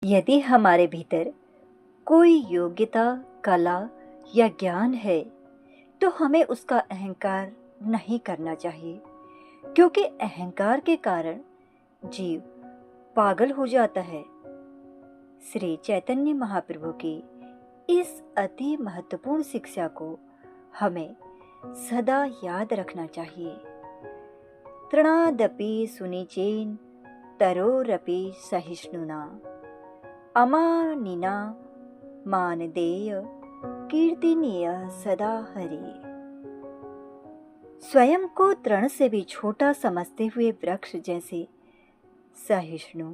यदि हमारे भीतर कोई योग्यता, कला या ज्ञान है, तो हमें उसका अहंकार नहीं करना चाहिए, क्योंकि अहंकार के कारण जीव पागल हो जाता है। श्री चैतन्य महाप्रभु की इस अति महत्वपूर्ण शिक्षा को हमें सदा याद रखना चाहिए। तृणादपि सुनिचेन तरोरपि सहिष्णुना अमानिना मानदेय कीर्तनीय सदा हरि। स्वयं को तृण से भी छोटा समझते हुए वृक्ष जैसे सहिष्णु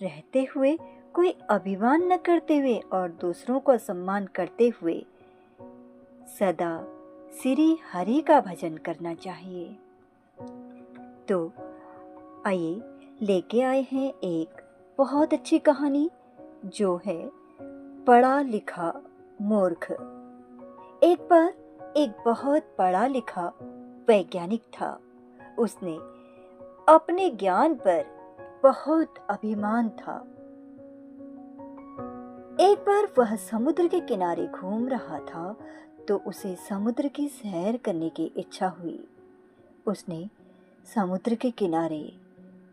रहते हुए, कोई अभिमान न करते हुए और दूसरों को सम्मान करते हुए सदा श्री हरि का भजन करना चाहिए। तो आइए लेके आए हैं एक बहुत अच्छी कहानी, जो है पढ़ा लिखा मूर्ख। एक बार एक बहुत पढ़ा लिखा वैज्ञानिक था। उसने अपने ज्ञान पर बहुत अभिमान था। एक बार वह समुद्र के किनारे घूम रहा था, तो उसे समुद्र की सैर करने की इच्छा हुई। उसने समुद्र के किनारे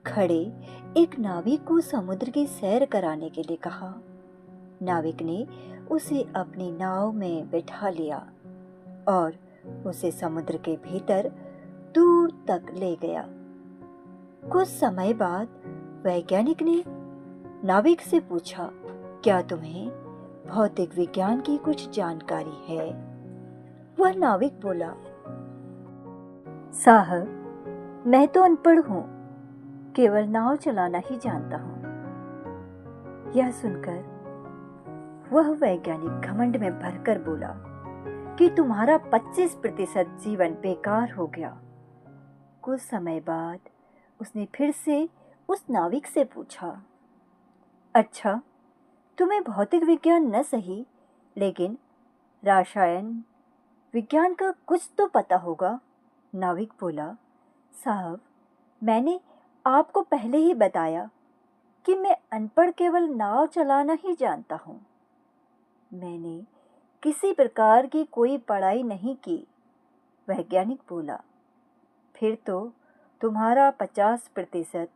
खड़े एक नाविक को समुद्र की सैर कराने के लिए कहा। नाविक ने उसे अपनी नाव में बैठा लिया और उसे समुद्र के भीतर दूर तक ले गया। कुछ समय बाद वैज्ञानिक ने नाविक से पूछा, क्या तुम्हें भौतिक विज्ञान की कुछ जानकारी है? वह नाविक बोला, साहब, मैं तो अनपढ़ हूं, केवल नाव चलाना ही जानता हूं। यह सुनकर वह वैज्ञानिक घमंड में भरकर बोला कि तुम्हारा 25% जीवन बेकार हो गया। कुछ समय बाद उसने फिर से उस नाविक से पूछा, अच्छा, तुम्हें भौतिक विज्ञान न सही, लेकिन रसायन विज्ञान का कुछ तो पता होगा। नाविक बोला, साहब, मैंने आपको पहले ही बताया कि मैं अनपढ़ केवल नाव चलाना ही जानता हूँ। मैंने किसी प्रकार की कोई पढ़ाई नहीं की। वैज्ञानिक बोला, फिर तो तुम्हारा 50%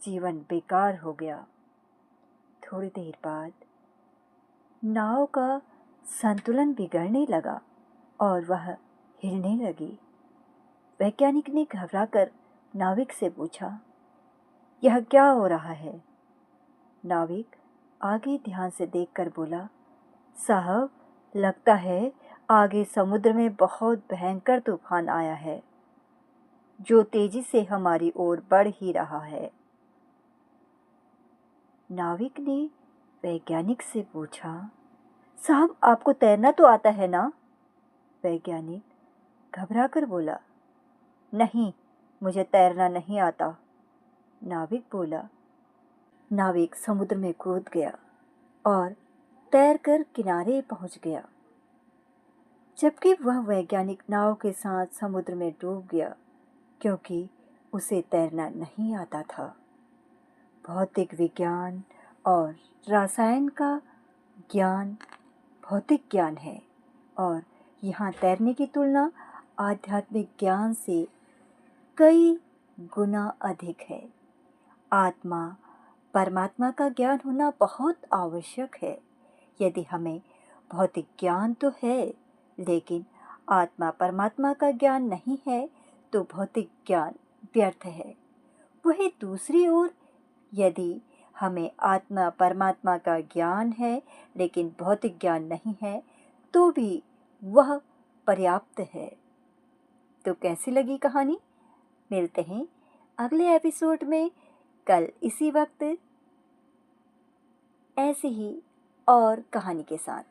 जीवन बेकार हो गया। थोड़ी देर बाद नाव का संतुलन बिगड़ने लगा और वह हिलने लगी। वैज्ञानिक ने घबराकर नाविक से पूछा, यह क्या हो रहा है? नाविक आगे ध्यान से देखकर बोला, साहब, लगता है आगे समुद्र में बहुत भयंकर तूफान आया है, जो तेजी से हमारी ओर बढ़ ही रहा है। नाविक ने वैज्ञानिक से पूछा, साहब, आपको तैरना तो आता है ना? वैज्ञानिक घबराकर बोला, नहीं, मुझे तैरना नहीं आता। नाविक बोला। नाविक समुद्र में कूद गया और तैरकर किनारे पहुंच गया, जबकि वह वैज्ञानिक नाव के साथ समुद्र में डूब गया, क्योंकि उसे तैरना नहीं आता था। भौतिक विज्ञान और रसायन का ज्ञान भौतिक ज्ञान है, और यहाँ तैरने की तुलना आध्यात्मिक ज्ञान से कई गुना अधिक है। आत्मा परमात्मा का ज्ञान होना बहुत आवश्यक है। यदि हमें भौतिक ज्ञान तो है, लेकिन आत्मा परमात्मा का ज्ञान नहीं है, तो भौतिक ज्ञान व्यर्थ है। वहीं दूसरी ओर, यदि हमें आत्मा परमात्मा का ज्ञान है, लेकिन भौतिक ज्ञान नहीं है, तो भी वह पर्याप्त है। तो कैसी लगी कहानी? मिलते हैं अगले एपिसोड में कल इसी वक्त ऐसी ही और कहानी के साथ।